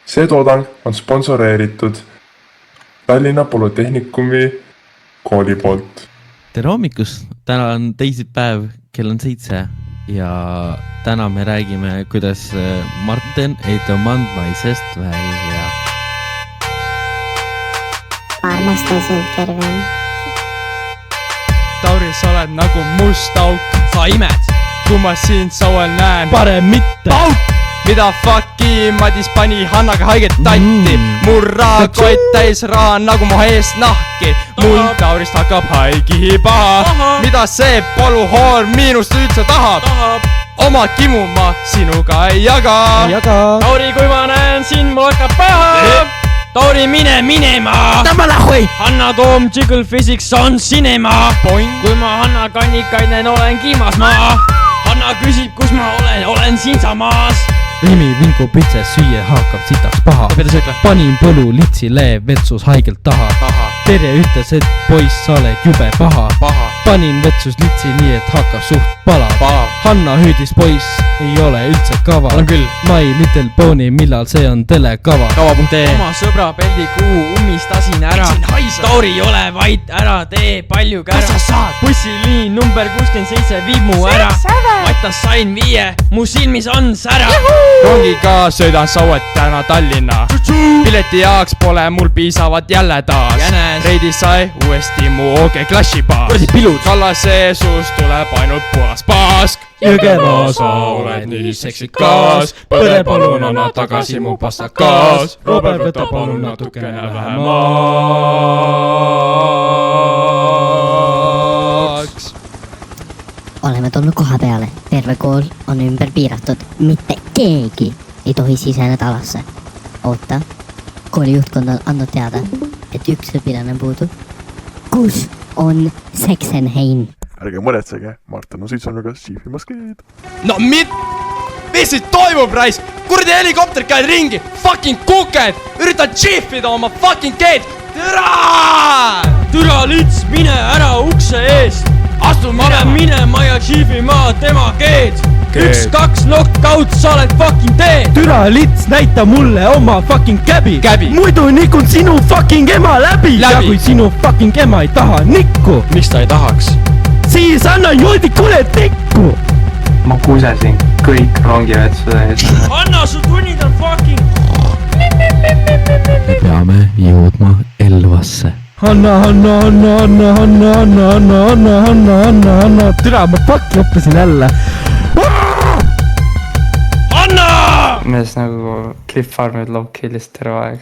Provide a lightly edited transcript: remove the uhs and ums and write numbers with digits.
See toodang on sponsoreeritud Tallinna Polütehnikumi kooli poolt. Tere hommikust! Täna on teisipäev, kell on 7 ja täna me räägime, kuidas Martin ei tõmmanud naisest välja. Armastasin kergen. Tauri, sa oled nagu must auk. Sa imed, kui ma sind sauel näen. Parem mitte! Auk! Mida fucki Madis pani Hannaga haiget tatti. Murra kott täis raan nagu mu ees nahki. Mul Taurist hakkab haigihi paha. Mida see poluhoor miinust üldse tahab? Oma kimu ma sinuga ei jaga. Tauri, kui ma näen sind, mul hakkab paha. Tauri, mine minema. Hanna Toom, Jiggle Physics on cinema. Kui ma Hanna kannikaid näen, olen kiimas ma. Hanna küsib, kus ma olen siin samas. Rimi Vinko pitses süüa haakab sitaks paha. Panin põlu litsile vetsus haigelt taha. Terje ütles, et poiss, sa oled jube paha. Panin vetsus litsi nii, et hakkab suht pala. Hanna hüüdis, poiss ei ole üldse kava. My Little Pony, millal see on telekava. Oma sõbra peldikuu ummistasin ära. Tauri, ole vait, ära tee palju kära. Bussiliin number 67 viib mu ära. Matas sain 5, mu silmis on sära. Rongiga söödan sauet täna Tallinna. Pileti jaoks pole mul piisavat jälle taas. Reidis sai uuesti mu OG klassi baas. Kallase suust tuleb ainult puhas pask. Jõgeva, sa oled nii seksikas. Põde palun, anna tagasi mu pastakas. Robert, võta palun natukene vähemaks. Oleme tulnud koha peale. Terve kool on ümber piiratud. Mitte keegi ei tohi siseneda alasse. Oota, kooli juhtkond on andnud teada, et üks õpilane puudub. Kus on Seksenheim? Ärge mõnetsege, Martin on siitsanuga siifimas keed. No mis siit toimub, rais? Kurdi helikopter käid ringi. Fucking kuked. Üritan tšiifida oma fucking keed. Türa lits, mine ära ukse eest. Astu minema ja tšiifima tema keed. 1-2 knockout, sa oled fucking tee. Türa lits, näita mulle oma fucking käbi. Muidu nikun sinu fucking ema läbi. Ja kui sinu fucking ema ei taha nikku, Miks ta ei tahaks? siis anna joodikule tikku. Ma kusesin kõik rongivetsuse ees. Anna, su tunnid on fucking... Me peame jõudma Elvasse. Anna. Türa, ma fucking õppisin jälle. Anna! Mees nagu Cliff Farmid loob killist terve aeg.